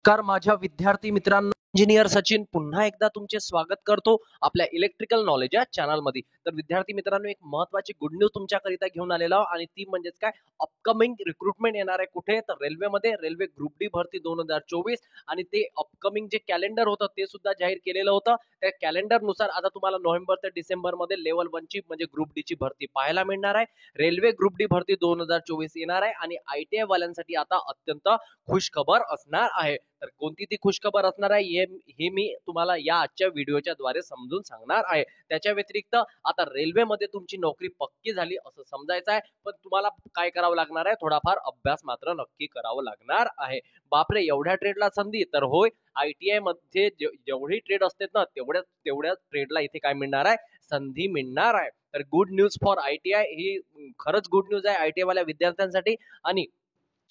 नमस्कार माझ्या विद्यार्थी मित्रांनो, इंजिनियर सचिन पुन्हा एकदा तुमचे स्वागत करतो आपल्या इलेक्ट्रिकल नॉलेज या चॅनल मध्ये। तर विद्यार्थी मित्रांनो, एक महत्त्वाची गुड न्यूज तुमच्याकरिता घेऊन आलेलो आहोत आणि ती म्हणजेच काय, अपकमिंग रिक्रुटमेंट येणार आहे कुठे, तर रेल्वेमध्ये रेल्वे ग्रुप डी भरती 2024 आणि ते अपकमिंग जे कॅलेंडर होतं ते सुद्धा जाहीर केलेलं होतं। त्या कॅलेंडर नुसार आता तुम्हाला नोव्हेंबर ते डिसेंबर मध्ये लेवल 1 ची म्हणजे ग्रुप डी ची भरती पाहायला मिळणार आहे। रेल्वे ग्रुप डी भरती 2024 येणार आहे आणि आयटीआय वाल्यांसाठी आता अत्यंत खुश खबर असणार आहे। तर कोणती ती खुश खबर असणार आहे हे मी तुम्हाला या आजच्या व्हिडिओच्या द्वारे समजून सांगणार आहे। त्याच्या व्यतिरिक्त आता रेल्वेमध्ये तुमची नोकरी पक्की झाली असं समजायचं आहे, पण तुम्हाला काय करावं लागणार आहे, थोडाफार अभ्यास मात्र नक्की करावं लागणार आहे। बापरे, एवढ्या ट्रेडला संधी? तर होय, आयटीआय मध्ये जेवढी ट्रेड असते ना तेवढ्या ट्रेडला इथे काय मिळणार आहे, संधी मिळणार आहे। तर गुड न्यूज फॉर आयटीआय, ही खरंच गुड न्यूज आहे आयटीआय वाल्या विद्यार्थ्यांसाठी। आणि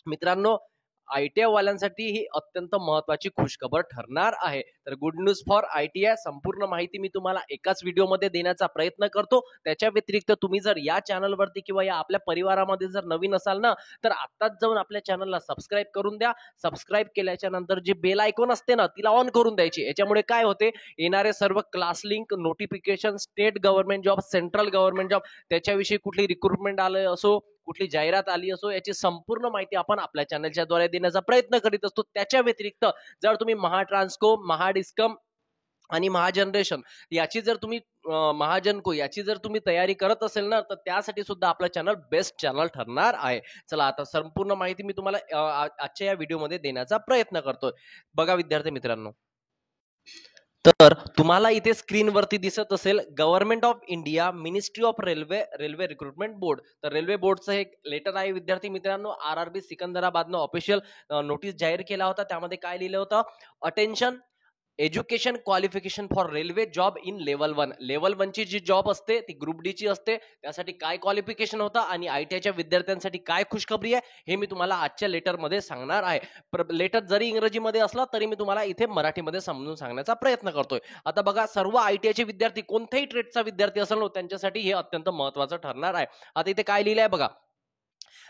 मित्रांनो, आयटीआय वाल्यांसाठी ही अत्यंत महत्वाची खुशखबर ठरणार आहे। तर गुड न्यूज फॉर आयटीआय, संपूर्ण माहिती मी तुम्हाला एकाच व्हिडिओमध्ये देण्याचा प्रयत्न करतो। त्याच्या व्यतिरिक्त तुम्ही जर या चॅनलवरती किंवा या आपल्या परिवारामध्ये जर नवीन असाल ना, तर आत्ताच जाऊन आपल्या चॅनलला सबस्क्राईब करून द्या। सबस्क्राईब केल्याच्या नंतर जे बेल आयकॉन असते ना, तिला ऑन करून द्यायची। याच्यामुळे काय होते, येणारे सर्व class link, notification, state government job, central government job, त्याच्याविषयी कुठली रिक्रुटमेंट आले असो, कुठली जाहिरात आली असो, याची संपूर्ण माहिती आपण आपल्या चॅनलच्या द्वारे देण्याचा प्रयत्न करीत असतो। त्याच्या व्यतिरिक्त जर तुम्ही महाट्रान्सको, महाडिस्कम आणि महाजनरेशन याची जर तुम्ही महाजनको याची जर तुम्ही तयारी करत असेल ना, तर त्यासाठी सुद्धा आपलं चॅनल बेस्ट चॅनल ठरणार आहे। चला, आता संपूर्ण माहिती मी तुम्हाला आजच्या या व्हिडिओमध्ये देण्याचा प्रयत्न करतोय। बघा विद्यार्थी मित्रांनो, तर तुम्हाला इथे स्क्रीनवरती दिसत असेल government of India, ministry of railway, railway recruitment board. तर रेल्वे बोर्डचं एक लेटर आहे विद्यार्थी मित्रांनो, आरआरबी सिकंदराबादनं ऑफिशियल नोटीस जाहीर केला होता। त्यामध्ये काय लिहिलं होतं, attention, education qualification for railway job in level 1। Level 1 ची जी जॉब असते ती ग्रुप डी ची असते, त्यासाठी काय क्वालिफिकेशन होतं आणि आयटीआयच्या विद्यार्थ्यांसाठी काय खुशखबरी आहे हे मी तुम्हाला आजच्या लेटरमध्ये सांगणार आहे। लेटर जरी इंग्रजीमध्ये असला तरी मी तुम्हाला इथे मराठीमध्ये समजून सांगण्याचा प्रयत्न करतोय। आता बघा, सर्व आयटीआयचे विद्यार्थी, कोणत्याही ट्रेडचा विद्यार्थी असेल त्यांच्यासाठी हे अत्यंत महत्त्वाचं ठरणार आहे। आता इथे काय लिहिलंय बघा,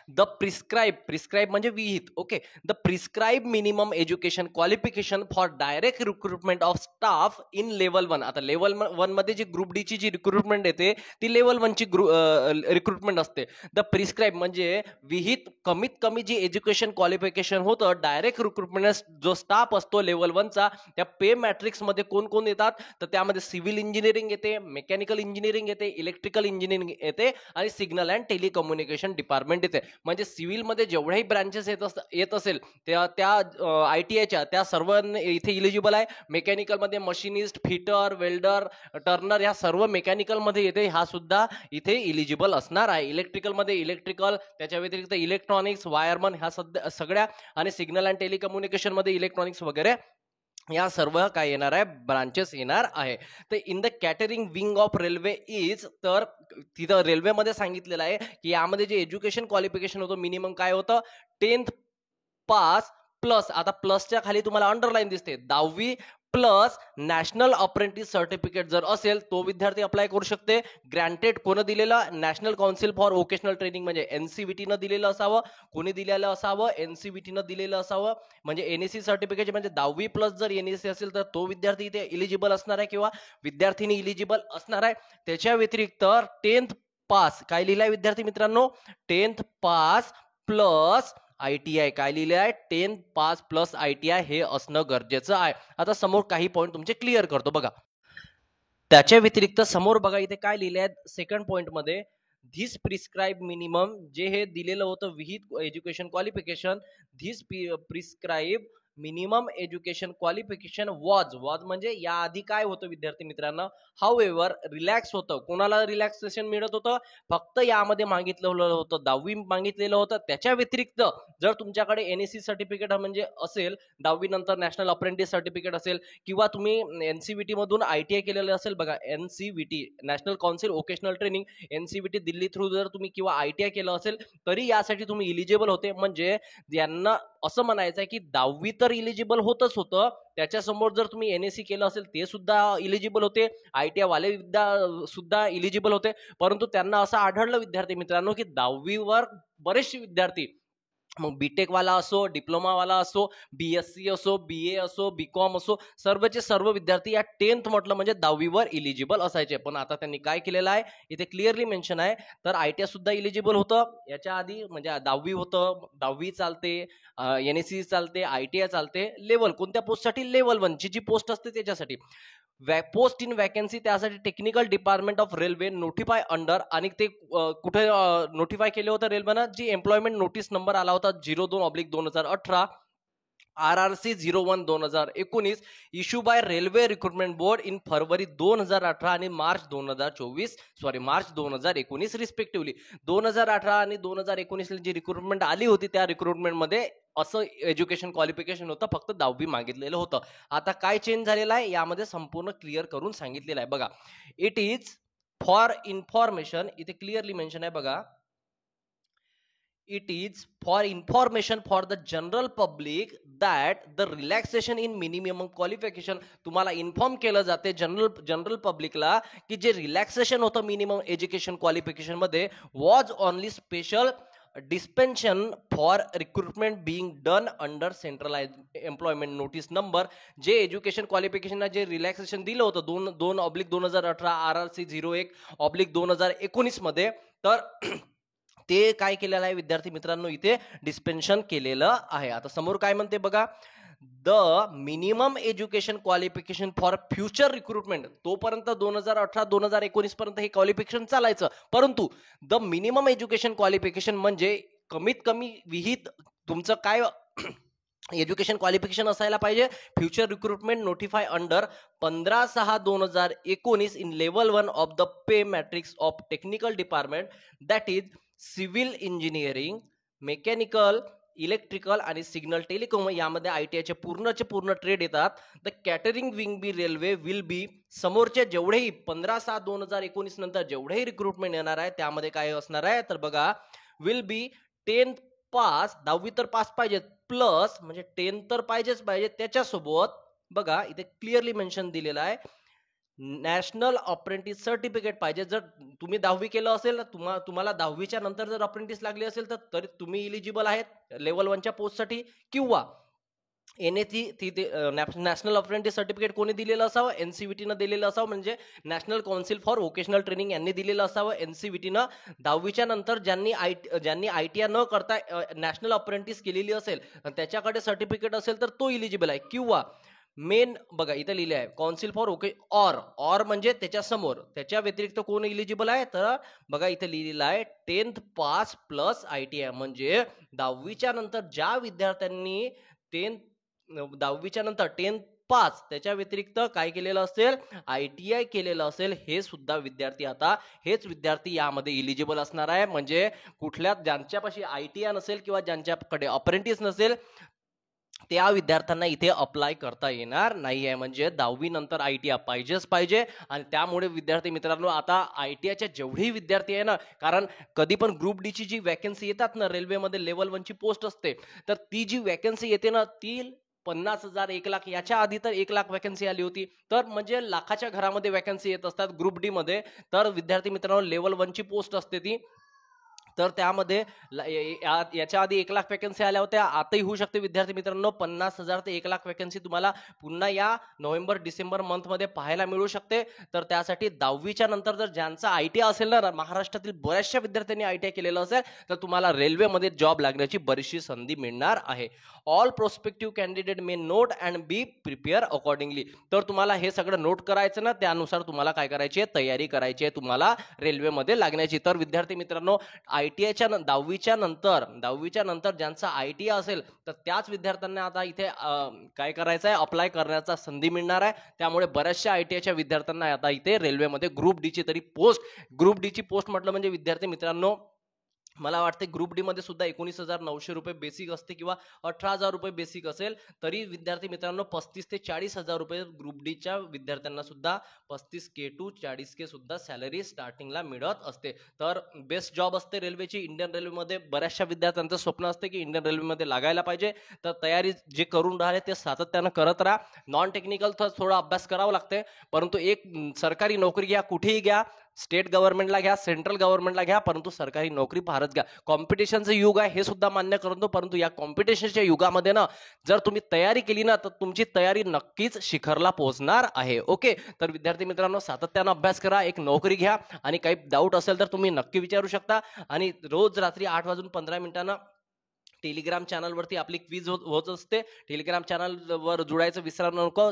द प्रिस्क्राइब म्हणजे विहित, okay, the prescribe minimum education qualification for direct recruitment of staff in level 1। आता लेवल 1 मध्ये जी ग्रुप डी ची जी रिक्रुटमेंट येते ती लेवल 1 ची रिक्रुटमेंट असते। द प्रिस्क्राइब म्हणजे विहित, कमीत कमी जी एज्युकेशन क्वालिफिकेशन होतं डायरेक्ट रिक्रुटमेंट जो स्टाफ असतो लेवल 1 चा, त्या पे मॅट्रिक्स मध्ये कोण कोण येतात, तर त्यामध्ये सिव्हिल इंजिनिअरिंग येते, मेकॅनिकल इंजिनिअरिंग येते, इलेक्ट्रिकल इंजिनिअरिंग येते आणि सिग्नल अँड टेलिकम्युनिकेशन डिपार्टमेंट येते। म्हणजे सिव्हिल मध्ये जेवढ्याही ब्रांचेस येत असेल त्या आयटीआयच्या त्या सर्व इथे इलिजिबल आहे। मेकॅनिकल मध्ये मशिनिस्ट, फिटर, वेल्डर, टर्नर ह्या सर्व मेकॅनिकल मध्ये येते, हा सुद्धा इथे इलिजिबल असणार आहे। इलेक्ट्रिकल मध्ये इलेक्ट्रिकल, त्याच्या व्यतिरिक्त इलेक्ट्रॉनिक्स, वायरमन ह्या सगळ्या, आणि सिग्नल अँड टेलिकम्युनिकेशन मध्ये इलेक्ट्रॉनिक्स वगैरे या सर्व काय येणार आहे, ब्रांचेस येणार आहे। तर in the catering wing of railway is, तर तिथं रेल्वेमध्ये सांगितलेलं आहे की यामध्ये जे एज्युकेशन क्वालिफिकेशन होतं मिनिमम काय होतं, 10th पास प्लस, आता प्लसच्या खाली तुम्हाला अंडरलाईन दिसते, 10वी प्लस नॅशनल अप्रेंटिस सर्टिफिकेट जर असेल तो विद्यार्थी अप्लाय करू शकते। ग्रँटेड कोण दिलेलं, national council for vocational training म्हणजे एनसीव्हीटी न दिलेलं असावं। कोणी दिलेलं असावं, एनसीव्हीटी न दिलेलं असावं। म्हणजे एनएससी सर्टिफिकेट म्हणजे 10वी प्लस जर एनएससी असेल तर तो विद्यार्थी इथे इलिजिबल असणार आहे किंवा विद्यार्थिनी इलिजिबल असणार आहे। त्याच्या व्यतिरिक्त 10th पास काय लिहिलंय विद्यार्थी मित्रांनो, 10th पास प्लस आयटीआय, काय लिहिले आहे, 10th पास प्लस आयटीआय हे असणं गरजेचं आहे। आता समोर काही पॉइंट तुमचे क्लिअर करतो बघा। त्याच्या व्यतिरिक्त समोर बघा इथे काय लिहिले आहे, सेकंड पॉइंट मध्ये, धिस प्रिस्क्राइब मिनिमम, जे हे दिलेलं होतं विहित education qualification, this prescribe minimum education qualification was म्हणजे या आधी काय होतं विद्यार्थी मित्रांनो, हाऊएव्हर रिलॅक्स होतं। कोणाला रिलॅक्सेशन मिळत होतं, फक्त यामध्ये मागितलेलं होतं 10वी मागितलेलं होतं। त्याच्या व्यतिरिक्त जर तुमच्याकडे एनएससी सर्टिफिकेट म्हणजे असेल, 10वी नंतर नॅशनल अप्रेंटिस सर्टिफिकेट असेल, किंवा तुम्ही एनसीव्हीटी मधून आयटीआय केलेलं असेल, बघा NCVT, national council vocational training, NCVT Delhi through जर तुम्ही किंवा आयटीआय केलं असेल तरी यासाठी तुम्ही इलिजिबल होते। म्हणजे यांना असं म्हणायचं आहे की 10वी तर इलिजिबल होतच होतं, त्याच्यासमोर जर तुम्ही एनएससी केलं असेल ते सुद्धा इलिजिबल होते, आयटीआय वाले सुद्धा इलिजिबल होते। परंतु त्यांना असं आढळलं विद्यार्थी मित्रांनो की 10वी वर बरेचसे विद्यार्थी मग बीटेक वाला असो, डिप्लोमा वाला असो, BSc असो, BA असो, BCom असो, सर्वचे सर्व विद्यार्थी या 10th म्हटलं म्हणजे 10वीवर इलिजिबल असायचे. पण आता त्यांनी काय केलेलं आहे इथे क्लिअरली मेन्शन आहे, तर ITI सुद्धा इलिजिबल होतं याच्या आधी, म्हणजे 10वी होतं, 10वी चालते, NSC चालते, ITI चालते. लेवल कोणत्या पोस्टसाठी? लेवल 1 ची जी पोस्ट असते त्याच्यासाठी. पोस्ट इन वॅकन्सी त्यासाठी technical department of railway notify under, आणि ते कुठे नोटिफाय केलं होतं रेल्वेनं, जी एम्प्लॉयमेंट नोटीस नंबर आला होता 02/2018 RRC 01/2019 issue bye railway recruitment board in February 2018 आणि मार्च 2019 रिस्पेक्टिव्हली. 2018 आणि 2019 जी रिक्रुटमेंट आली होती त्या रिक्रुटमेंटमध्ये असं एज्युकेशन क्वालिफिकेशन होतं, फक्त 10वी मागितलेलं होतं. आता काय चेंज झालेलं आहे यामध्ये संपूर्ण क्लिअर करून सांगितलेलं आहे बघा. इट इज फॉर इन्फॉर्मेशन, इथे क्लिअरली मेन्शन आहे बघा. It is for information for the general public that the relaxation in minimum qualification, तुम्हाला इन्फॉर्म केलं जाते जनरल पब्लिकला की जे रिलॅक्सेशन होतं मिनिमम एज्युकेशन क्वालिफिकेशन मध्ये was only special dispensation for recruitment being done under centralize employment notice number. जे education क्वालिफिकेशनला जे रिलॅक्सेशन दिलं होतं 2/2018 RRC 01/2019 मध्ये, तर ते काय केलेलं आहे विद्यार्थी मित्रांनो, इथे डिस्पेन्शन केलेलं आहे. आता समोर काय म्हणते बघा, the minimum education qualification for future recruitment, तोपर्यंत 2018-2019 पर्यंत हे क्वालिफिकेशन चालायचं, परंतु द मिनिमम एज्युकेशन क्वालिफिकेशन म्हणजे कमीत कमी विहित तुमचं काय एज्युकेशन क्वालिफिकेशन असायला पाहिजे future recruitment notify under 15/6/2019 in level 1 of the pay matrix of technical department, that is civil engineering, mechanical, electrical आणि सिग्नल टेलिकॉम. यामध्ये ITIचे पूर्ण ट्रेड येतात. The catering wing be railway will be, समोरचे जेवढेही 15/6/2019 नंतर जेवढेही रिक्रुटमेंट येणार आहे त्यामध्ये काय असणार आहे तर बघा, विल बी 10th पास, 10वी तर पास पाहिजे, प्लस म्हणजे 10 तर पाहिजेच पाहिजे, त्याच्यासोबत बघा इथे क्लिअरली मेन्शन दिलेलं आहे नॅशनल अप्रेंटिस सर्टिफिकेट पाहिजे. जर तुम्ही 10वी केलं असेल, तुम्हाला 10वीच्या नंतर जर अप्रेंटिस लागली असेल तर तुम्ही इलिजिबल आहेत लेवल 1च्या पोस्टसाठी. किंवा नॅशनल अप्रेंटिस सर्टिफिकेट कोणी दिलेलं असावं, NCVTनं दिलेलं असावं, म्हणजे national council for vocational training यांनी दिलेलं असावं. NCVTनं 10वीच्या नंतर ज्यांनी ITI न करता नॅशनल अप्रेंटिस केलेली असेल त्याच्याकडे सर्टिफिकेट असेल तर तो इलिजिबल आहे. किंवा मेन बघा इथे लिहिले आहे काउन्सिल फॉर ऑर म्हणजे त्याच्या समोर, त्याच्या व्यतिरिक्त कोण इलिजिबल आहे तर बघा इथे लिहिलेलं आहे 10th पास प्लस ITI, म्हणजे 10वीच्या नंतर ज्या विद्यार्थ्यांनी 10th पास त्याच्या व्यतिरिक्त काय केलेलं असेल, ITI केलेलं असेल, हे सुद्धा विद्यार्थी आता हेच विद्यार्थी यामध्ये इलिजिबल असणार आहे. म्हणजे कुठल्या ज्यांच्यापाशी ITI नसेल किंवा ज्यांच्याकडे अप्रेंटिस नसेल त्या विद्यार्थ्यांना इथे अप्लाय करता येणार नाही आहे. म्हणजे 10वी नंतर ITI पाहिजेच पाहिजे. आणि त्यामुळे विद्यार्थी मित्रांनो आता ITIच्या जेवढेही विद्यार्थी आहे ना, कारण कधी पण ग्रुप डी ची जी वॅकन्सी येतात ना रेल्वेमध्ये लेवल 1 ची पोस्ट असते, तर ती जी वॅकन्सी येते ना ती 50,000 1,00,000, याच्या आधी तर 1,00,000 वॅकन्सी आली होती, तर म्हणजे लाखाच्या घरामध्ये वॅकन्सी येत असतात ग्रुप डी मध्ये. तर विद्यार्थी मित्रांनो लेवल 1 ची पोस्ट असते ती, तर त्यामध्ये याच्या आधी 1,00,000 वॅकन्सी आल्या होत्या, आताही होऊ शकते विद्यार्थी मित्रांनो 50,000 ते 1,00,000 वॅकन्सी तुम्हाला पुन्हा या नोव्हेंबर-डिसेंबर मंथ मध्ये पाहायला मिळू शकते. तर त्यासाठी 10वीच्या नंतर जर ज्यांचा ITI असेल ना, महाराष्ट्रातील बऱ्याचशा विद्यार्थ्यांनी ITI केलेलं असेल तर तुम्हाला रेल्वेमध्ये जॉब लागण्याची बरीचशी संधी मिळणार आहे. All prospective candidate may note and be prepare accordingly. तर तुम्हाला हे सगळं नोट करायचं ना, त्यानुसार तुम्हाला काय करायची आहे, तयारी करायची आहे तुम्हाला रेल्वेमध्ये लागण्याची. तर विद्यार्थी मित्रांनो ITIच्या 10वीच्या नंतर ज्यांचा ITI असेल तर त्याच विद्यार्थ्यांना आता इथे काय करायचं आहे, अप्लाय करण्याचा संधी मिळणार आहे. त्यामुळे बऱ्याचशा ITIच्या विद्यार्थ्यांना आता इथे रेल्वेमध्ये ग्रुप डी ची पोस्ट म्हटलं म्हणजे विद्यार्थी मित्रांनो मला वाटते ग्रुप डी मध्ये सुद्धा 19,900 रुपये बेसिक असते किंवा 18,000 रुपये बेसिक असेल, तरी विद्यार्थी मित्रांनो 35,000 ते 40,000 रुपये ग्रुप डी च्या विद्यार्थ्यांना सुद्धा 35K to 40K सुद्धा सॅलरी स्टार्टिंगला मिळत असते. तर बेस्ट जॉब असते रेल्वेची. इंडियन रेल्वेमध्ये बऱ्याचशा विद्यार्थ्यांचं स्वप्न असते की इंडियन रेल्वेमध्ये लागायला पाहिजे. तर तयारी जे करून राहिले ते सातत्यानं करत राहा. नॉन टेक्निकल तर थोडा अभ्यास करावा लागते, परंतु एक सरकारी नोकरी घ्या, कुठेही घ्या, स्टेट गव्हर्नमेंटला घ्या, सेंट्रल गव्हर्नमेंटला घ्या, परंतु सरकारी नोकरी फारच घ्या. कॉम्पिटिशनचं युग आहे हे सुद्धा मान्य करतो, परंतु या कॉम्पिटिशनच्या युगामध्ये ना जर तुम्ही तयारी केली ना तर तुमची तयारी नक्कीच शिखरला पोहोचणार आहे. ओके, तर विद्यार्थी मित्रांनो सातत्यानं अभ्यास करा, एक नोकरी घ्या आणि काही डाऊट असेल तर तुम्ही नक्की विचारू शकता. आणि रोज रात्री 8:15 टेलिग्राम चॅनलवरती आपली क्विज होत असते. टेलिग्राम चॅनलवर जुडायचं विसरू नको.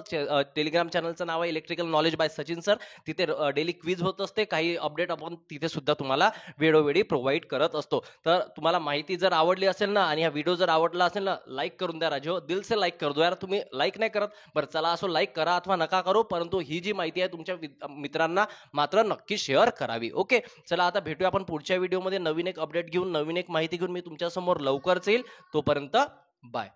टेलिग्राम चॅनलचं नाव आहे electrical knowledge by Sachin sir. तिथे डेली क्विज होत असते. काही अपडेट आपण तिथे सुद्धा तुम्हाला वेळोवेळी प्रोव्हाइड करत असतो. तर तुम्हाला माहिती जर आवडली असेल ना आणि हा व्हिडिओ जर आवडला असेल ना, लाईक करून द्या राजो, दिल से लाईक कर दो यार. तुम्ही लाईक नाही करत, बरं चला असो, लाईक करा अथवा नका करू, परंतु ही जी माहिती आहे तुमच्या मित्रांना मात्र नक्की शेअर करावी. ओके, चला आता भेटूया आपण पुढच्या व्हिडिओमध्ये नवीन एक अपडेट घेऊन, नवीन एक माहिती घेऊन मी तुमच्या समोर लवकरच येईल. तोपर्यंत बाय.